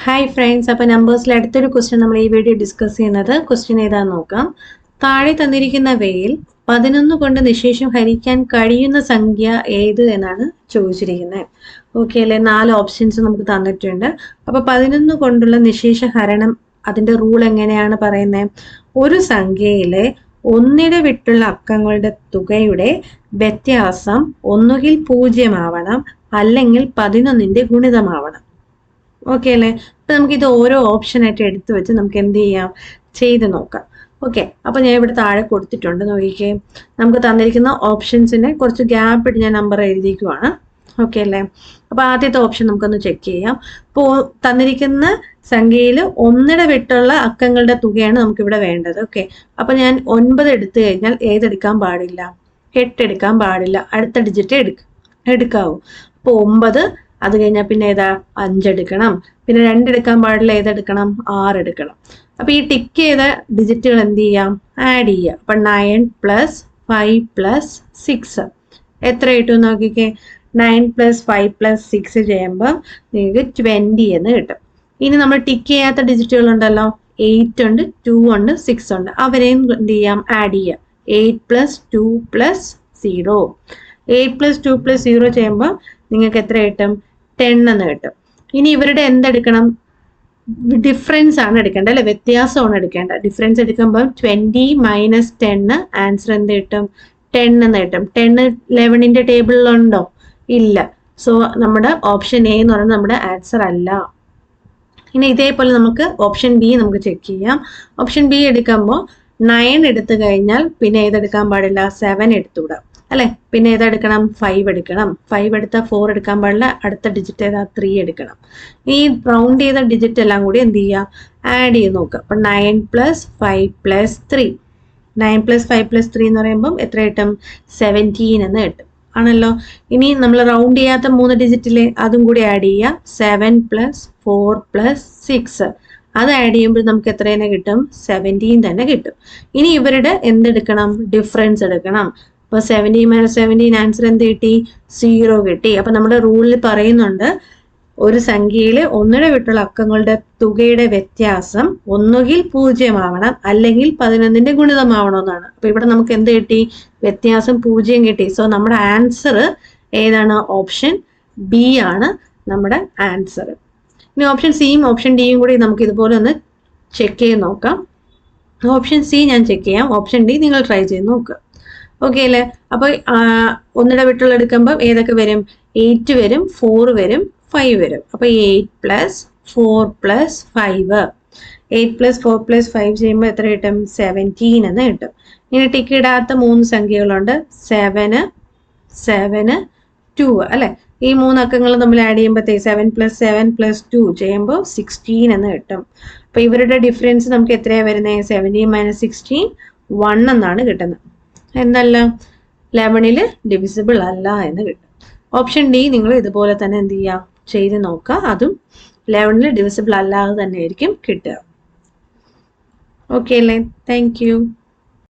Hi friends, അപ്പോൾ നമ്പേഴ്സിൽ അടുത്തൊരു question നമ്മൾ ഈ വീഡിയോ ഡിസ്കസ് ചെയ്യുന്നത് ക്വസ്റ്റ്യൻ ഏതാന്ന് നോക്കാം. താഴെ തന്നിരിക്കുന്നവയിൽ 11 കൊണ്ട് നിശേഷം ഹരിക്കാൻ കഴിയുന്ന സംഖ്യ ഏത് എന്നാണ് ചോദിച്ചിരിക്കുന്നത്. ഓക്കെ അല്ലേ? 4 ഓപ്ഷൻസ് നമുക്ക് തന്നിട്ടുണ്ട്. അപ്പോൾ 11 കൊണ്ടുള്ള നിശേഷ ഹരണം അതിൻ്റെ റൂൾ എങ്ങനെയാണ് പറയുന്നത്? ഒരു സംഖ്യയിലെ ഒന്നിടെ വിട്ടുള്ള അക്കങ്ങളുടെ തുകയുടെ വ്യത്യാസം ഒന്നുകിൽ 0 ആവണം, അല്ലെങ്കിൽ 11ന്റെ ഗുണിതമാവണം. ഓക്കെ അല്ലേ? അപ്പൊ നമുക്ക് ഇത് ഓരോ ഓപ്ഷൻ ആയിട്ട് എടുത്തു വെച്ച് നമുക്ക് എന്ത് ചെയ്യാം, ചെയ്ത് നോക്കാം. ഓക്കെ, അപ്പൊ ഞാൻ ഇവിടെ താഴെ കൊടുത്തിട്ടുണ്ട്, നോക്കിക്കേ. നമുക്ക് തന്നിരിക്കുന്ന ഓപ്ഷൻസിനെ കുറച്ച് ഗ്യാപ്പ് ഇട്ട് ഞാൻ നമ്പർ എഴുതിക്കുവാണ്. ഓക്കെ അല്ലേ? അപ്പൊ ആദ്യത്തെ ഓപ്ഷൻ നമുക്കൊന്ന് ചെക്ക് ചെയ്യാം. ഇപ്പോൾ തന്നിരിക്കുന്ന സംഖ്യയിൽ ഒന്നിടെ വിട്ടുള്ള അക്കങ്ങളുടെ തുകയാണ് നമുക്കിവിടെ വേണ്ടത്. ഓക്കെ, അപ്പൊ ഞാൻ 9 എടുത്തു കഴിഞ്ഞാൽ ഏതെടുക്കാൻ പാടില്ല? 8 എടുക്കാൻ പാടില്ല. അടുത്ത ഡിജിറ്റ് എടുക്കാവൂ. അപ്പോൾ 9, അത് കഴിഞ്ഞാൽ പിന്നെ ഏതാ? 5 എടുക്കണം. പിന്നെ 2 എടുക്കാൻ പാടില്ല, ഏതെടുക്കണം? 6 എടുക്കണം. അപ്പൊ ഈ ടിക്ക് ചെയ്ത ഡിജിറ്റുകൾ എന്ത് ചെയ്യാം? ആഡ് ചെയ്യുക. അപ്പൊ 9 + 5 + 6 എത്ര കിട്ടും നോക്കിക്കേ. 9 + 5 + 6 ചെയ്യുമ്പോൾ നിങ്ങൾക്ക് 20 എന്ന് കിട്ടും. ഇനി നമ്മൾ ടിക്ക് ചെയ്യാത്ത ഡിജിറ്റുകൾ ഉണ്ടല്ലോ, 8 ഉണ്ട്, 2 ഉണ്ട്, 6 ഉണ്ട്. അവരെയും എന്ത് ചെയ്യാം? ആഡ് ചെയ്യുക. 8 + 2 + 0. 8 + 2 + 0 ചെയ്യുമ്പോൾ നിങ്ങൾക്ക് എത്ര കിട്ടും? 10 എന്ന് കിട്ടും. ഇനി ഇവരുടെ എന്തെടുക്കണം? ഡിഫറൻസ് ആണ് എടുക്കേണ്ടത് അല്ലെ? വ്യത്യാസമാണ് എടുക്കേണ്ടത്. ഡിഫറൻസ് എടുക്കുമ്പോൾ 20 - 10 ആൻസർ എന്ത് കിട്ടും? 10 എന്ന് കിട്ടും. 10 11ന്റെ ടേബിളിലുണ്ടോ? ഇല്ല. സോ നമ്മുടെ ഓപ്ഷൻ എ എന്ന് പറയുന്നത് നമ്മുടെ ആൻസർ അല്ല. ഇനി ഇതേപോലെ നമുക്ക് ഓപ്ഷൻ ബി നമുക്ക് ചെക്ക് ചെയ്യാം. ഓപ്ഷൻ ബി എടുക്കുമ്പോൾ 9 എടുത്തു കഴിഞ്ഞാൽ പിന്നെ ഏതെടുക്കാൻ പാടില്ല? 7 എടുത്തുകൂടാ അല്ലെ? പിന്നെ ഏതെടുക്കണം? 5 എടുക്കണം. 5 എടുത്താൽ 4 എടുക്കാൻ പാടില്ല. അടുത്ത ഡിജിറ്റ് ഏതാ? 3 എടുക്കണം. ഈ റൗണ്ട് ചെയ്ത ഡിജിറ്റ് എല്ലാം കൂടി എന്ത് ചെയ്യുക? ആഡ് ചെയ്ത് നോക്കുക. അപ്പൊ 9 + 5 + 3. 9 + 5 + 3 എന്ന് പറയുമ്പോൾ എത്ര കിട്ടും? 17 എന്ന് കിട്ടും. ആണല്ലോ. ഇനി നമ്മൾ റൗണ്ട് ചെയ്യാത്ത 3 ഡിജിറ്റിലെ അതും കൂടി ആഡ് ചെയ്യുക. 7 + 4 + 6 അത് ആഡ് ചെയ്യുമ്പോൾ നമുക്ക് എത്ര തന്നെ കിട്ടും? 17 തന്നെ കിട്ടും. ഇനി ഇവരുടെ എന്തെടുക്കണം? ഡിഫറൻസ് എടുക്കണം. അപ്പോൾ 17 - 17 ആൻസർ എന്ത് കിട്ടി? 0 കിട്ടി. അപ്പൊ നമ്മുടെ റൂളിൽ പറയുന്നുണ്ട്, ഒരു സംഖ്യയിലെ ഒന്നിടെ വിട്ടുള്ള അക്കങ്ങളുടെ തുകയുടെ വ്യത്യാസം ഒന്നുകിൽ 0 ആവണം, അല്ലെങ്കിൽ 11ന്റെ ഗുണിതമാവണമെന്നാണ്. അപ്പൊ ഇവിടെ നമുക്ക് എന്ത് കിട്ടി? വ്യത്യാസം 0 കിട്ടി. സോ നമ്മുടെ ആൻസർ ഏതാണ്? ഓപ്ഷൻ ബി ആണ് നമ്മുടെ ആൻസർ. ഇനി ഓപ്ഷൻ സിയും ഓപ്ഷൻ ഡിയും കൂടി നമുക്ക് ഇതുപോലെ ഒന്ന് ചെക്ക് ചെയ്ത് നോക്കാം. ഓപ്ഷൻ സി ഞാൻ ചെക്ക് ചെയ്യാം. ഓപ്ഷൻ ഡി നിങ്ങൾ ട്രൈ ചെയ്ത് നോക്കുക. ഓക്കെ അല്ലേ? അപ്പൊ ഒന്നിടെ വിട്ടുള്ള എടുക്കുമ്പോൾ ഏതൊക്കെ വരും? 8 വരും, 4 വരും, 5 വരും. അപ്പൊ 8 + 4 + 5. 8 + 4 + 5 ചെയ്യുമ്പോൾ എത്ര കിട്ടും? 17 എന്ന് കിട്ടും. ഇനി ടിക്ക് ഇടാത്ത 3 സംഖ്യകളുണ്ട്. 7, 7, 2 അല്ലെ? ഈ 3 അക്കങ്ങൾ നമ്മൾ ആഡ് ചെയ്യുമ്പോഴത്തേക്ക് 7 + 7 + 2 ചെയ്യുമ്പോൾ 16 എന്ന് കിട്ടും. അപ്പൊ ഇവരുടെ ഡിഫറൻസ് നമുക്ക് എത്രയാണ് വരുന്നത്? 17 - 16 1 എന്നാണ് കിട്ടുന്നത്. എന്തല്ല? 11ൽ ഡിവിസിബിൾ അല്ല എന്ന് കിട്ടും. ഓപ്ഷൻ ഡി നിങ്ങൾ ഇതുപോലെ തന്നെ എന്ത് ചെയ്യുക? ചെയ്ത് നോക്കുക. അതും 11ൽ ഡിവിസിബിൾ അല്ലാതെ തന്നെ ആയിരിക്കും കിട്ടുക. ഓക്കെ അല്ലേ? Thank you.